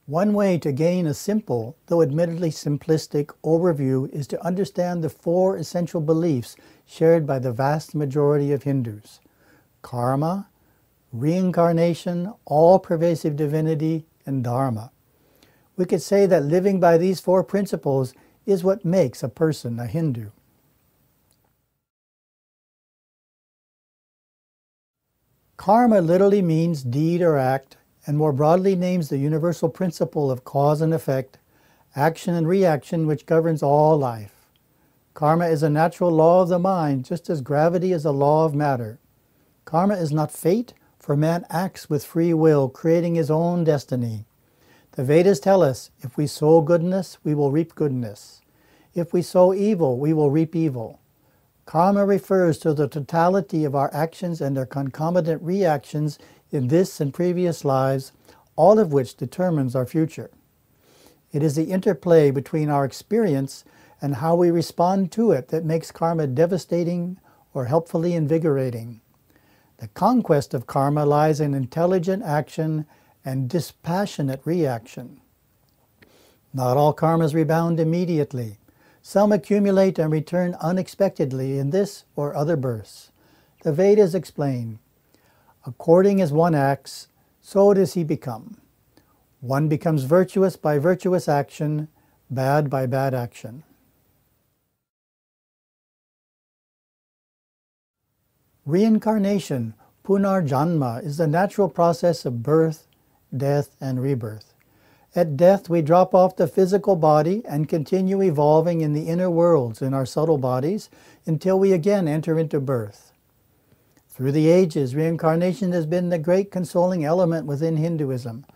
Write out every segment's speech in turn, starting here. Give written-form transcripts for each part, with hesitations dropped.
One way to gain a simple, though admittedly simplistic, overview is to understand the four essential beliefs shared by the vast majority of Hindus: karma, reincarnation, all-pervasive divinity, and dharma. We could say that living by these four principles is what makes a person a Hindu. Karma literally means deed or act, and more broadly names the universal principle of cause and effect, action and reaction which governs all life. Karma is a natural law of the mind, just as gravity is a law of matter. Karma is not fate, for man acts with free will, creating his own destiny. The Vedas tell us, if we sow goodness, we will reap goodness. If we sow evil, we will reap evil. Karma refers to the totality of our actions and their concomitant reactions in this and previous lives, all of which determines our future. It is the interplay between our experience and how we respond to it that makes karma devastating or helpfully invigorating. The conquest of karma lies in intelligent action and dispassionate reaction. Not all karmas rebound immediately. Some accumulate and return unexpectedly in this or other births. The Vedas explain, according as one acts, so does he become. One becomes virtuous by virtuous action, bad by bad action. Reincarnation, punarjanma, is the natural process of birth, death, and rebirth. At death, we drop off the physical body and continue evolving in the inner worlds in our subtle bodies until we again enter into birth. Through the ages, reincarnation has been the great consoling element within Hinduism,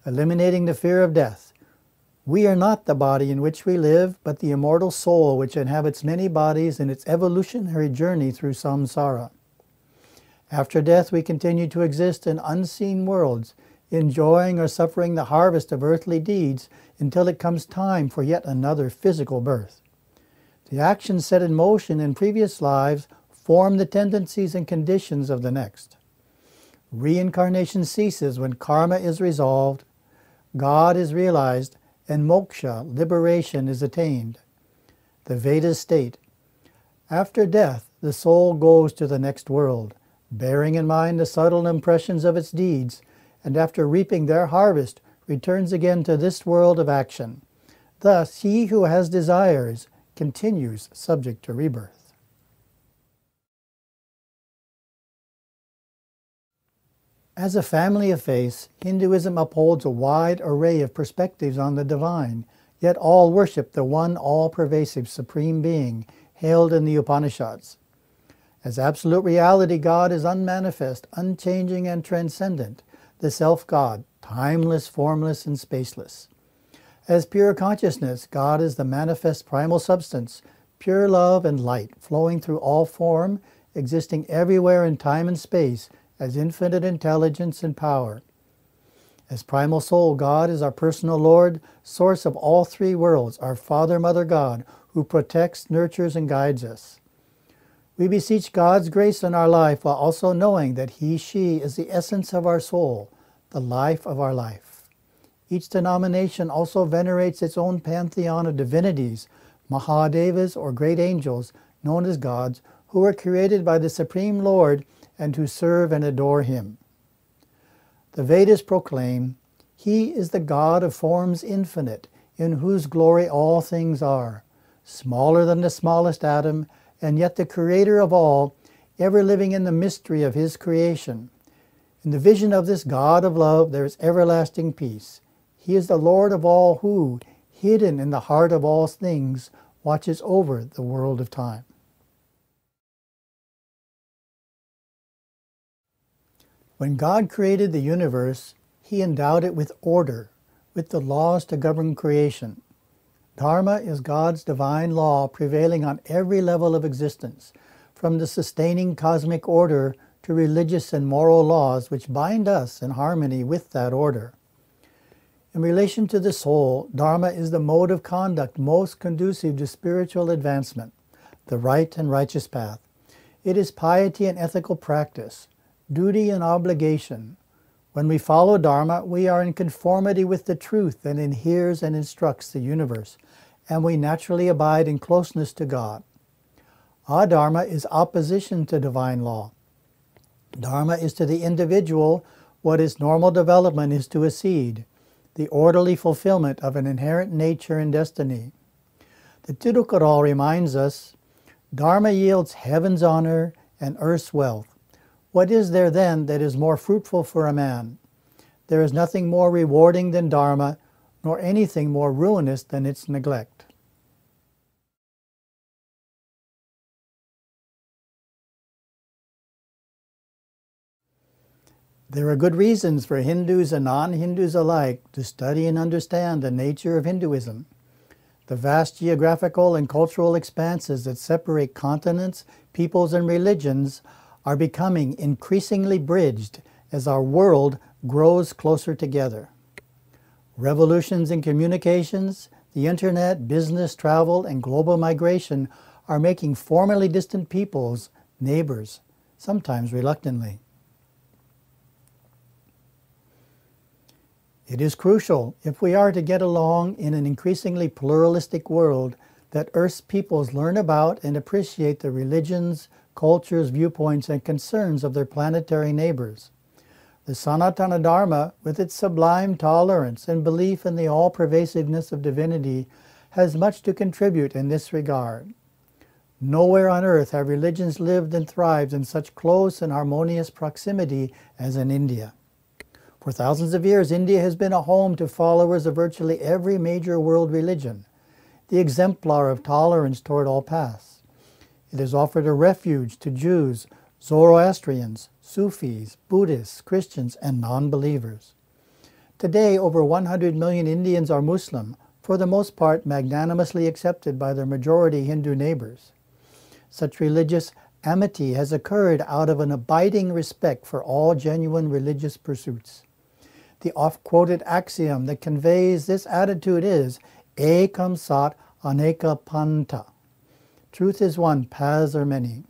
eliminating the fear of death. We are not the body in which we live, but the immortal soul which inhabits many bodies in its evolutionary journey through samsara. After death, we continue to exist in unseen worlds, enjoying or suffering the harvest of earthly deeds until it comes time for yet another physical birth. The actions set in motion in previous lives form the tendencies and conditions of the next. Reincarnation ceases when karma is resolved, God is realized, and moksha, liberation, is attained. The Vedas state, after death, the soul goes to the next world, bearing in mind the subtle impressions of its deeds, and after reaping their harvest, returns again to this world of action. Thus, he who has desires continues subject to rebirth. As a family of faiths, Hinduism upholds a wide array of perspectives on the divine, yet all worship the one all-pervasive Supreme Being, hailed in the Upanishads. As absolute reality, God is unmanifest, unchanging, and transcendent, the self-God, timeless, formless, and spaceless. As pure consciousness, God is the manifest primal substance, pure love and light, flowing through all form, existing everywhere in time and space, as infinite intelligence and power. As primal soul, God is our personal Lord, source of all three worlds, our Father, Mother God, who protects, nurtures, and guides us. We beseech God's grace in our life while also knowing that He, She is the essence of our soul, the life of our life. Each denomination also venerates its own pantheon of divinities, Mahadevas or great angels, known as gods, who were created by the Supreme Lord and who serve and adore Him. The Vedas proclaim, He is the God of forms infinite, in whose glory all things are, smaller than the smallest atom, and yet the Creator of all, ever living in the mystery of His creation. In the vision of this God of love, there is everlasting peace. He is the Lord of all who, hidden in the heart of all things, watches over the world of time. When God created the universe, He endowed it with order, with the laws to govern creation. Dharma is God's divine law prevailing on every level of existence, from the sustaining cosmic order to religious and moral laws which bind us in harmony with that order. In relation to the soul, Dharma is the mode of conduct most conducive to spiritual advancement, the right and righteous path. It is piety and ethical practice, duty and obligation, When we follow Dharma, we are in conformity with the truth that adheres and instructs the universe, and we naturally abide in closeness to God. Adharma is opposition to divine law. Dharma is to the individual what its normal development is to a seed, the orderly fulfillment of an inherent nature and destiny. The Tirukkural reminds us, Dharma yields heaven's honor and earth's wealth. What is there then that is more fruitful for a man? There is nothing more rewarding than Dharma, nor anything more ruinous than its neglect. There are good reasons for Hindus and non-Hindus alike to study and understand the nature of Hinduism. The vast geographical and cultural expanses that separate continents, peoples, and religions are becoming increasingly bridged as our world grows closer together. Revolutions in communications, the internet, business, travel, and global migration are making formerly distant peoples neighbors, sometimes reluctantly. It is crucial, if we are to get along in an increasingly pluralistic world, that Earth's peoples learn about and appreciate the religions, cultures, viewpoints, and concerns of their planetary neighbors. The Sanatana Dharma, with its sublime tolerance and belief in the all-pervasiveness of divinity, has much to contribute in this regard. Nowhere on earth have religions lived and thrived in such close and harmonious proximity as in India. For thousands of years, India has been a home to followers of virtually every major world religion, the exemplar of tolerance toward all paths. It has offered a refuge to Jews, Zoroastrians, Sufis, Buddhists, Christians, and non-believers. Today, over 100 million Indians are Muslim, for the most part magnanimously accepted by their majority Hindu neighbors. Such religious amity has occurred out of an abiding respect for all genuine religious pursuits. The oft-quoted axiom that conveys this attitude is, Ekam Sat Aneka Panta. Truth is one, paths are many.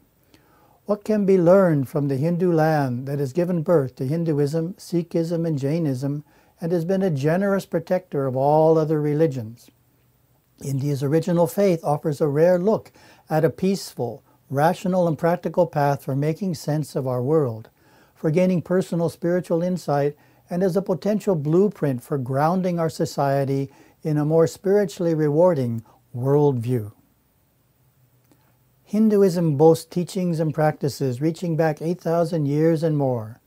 What can be learned from the Hindu land that has given birth to Hinduism, Sikhism, and Jainism, and has been a generous protector of all other religions? India's original faith offers a rare look at a peaceful, rational, and practical path for making sense of our world, for gaining personal spiritual insight, and as a potential blueprint for grounding our society in a more spiritually rewarding worldview. Hinduism boasts teachings and practices reaching back 8,000 years and more,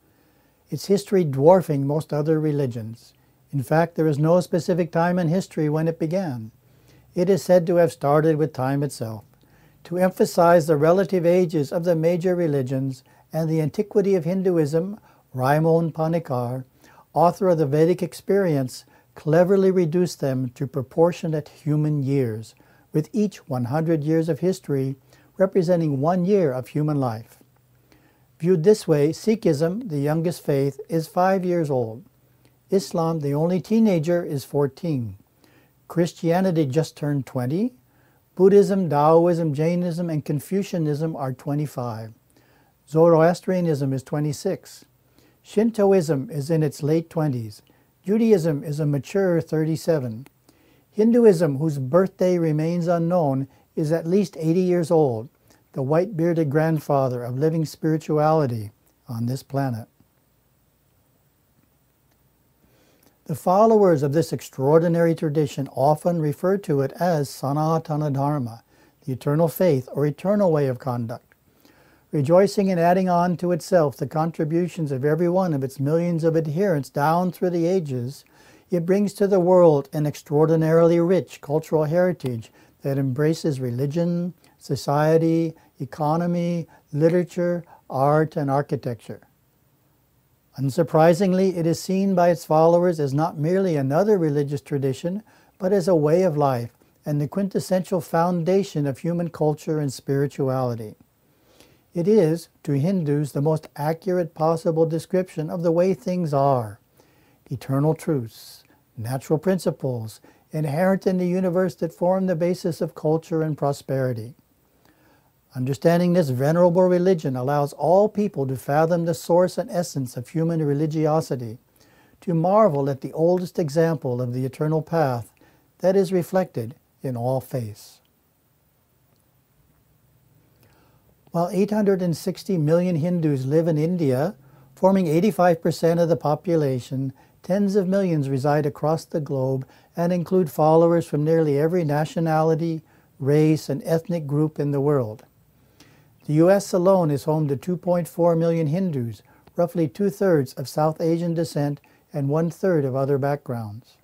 its history dwarfing most other religions. In fact, there is no specific time in history when it began. It is said to have started with time itself. To emphasize the relative ages of the major religions and the antiquity of Hinduism, Raimon Panikar, author of the Vedic Experience, cleverly reduced them to proportionate human years, with each 100 years of history representing 1 year of human life. Viewed this way, Sikhism, the youngest faith, is 5 years old. Islam, the only teenager, is 14. Christianity just turned 20. Buddhism, Taoism, Jainism, and Confucianism are 25. Zoroastrianism is 26. Shintoism is in its late 20s. Judaism is a mature 37. Hinduism, whose birthday remains unknown, is at least 80 years old, the white-bearded grandfather of living spirituality on this planet. The followers of this extraordinary tradition often refer to it as Sanatana Dharma, the eternal faith or eternal way of conduct. Rejoicing in adding on to itself the contributions of every one of its millions of adherents down through the ages, it brings to the world an extraordinarily rich cultural heritage that embraces religion, society, economy, literature, art, and architecture. Unsurprisingly, it is seen by its followers as not merely another religious tradition, but as a way of life and the quintessential foundation of human culture and spirituality. It is, to Hindus, the most accurate possible description of the way things are. Eternal truths, natural principles, inherent in the universe that form the basis of culture and prosperity. Understanding this venerable religion allows all people to fathom the source and essence of human religiosity, to marvel at the oldest example of the eternal path that is reflected in all faiths. While 860 million Hindus live in India, forming 85% of the population, tens of millions reside across the globe and include followers from nearly every nationality, race, and ethnic group in the world. The U.S. alone is home to 2.4 million Hindus, roughly 2/3 of South Asian descent and 1/3 of other backgrounds.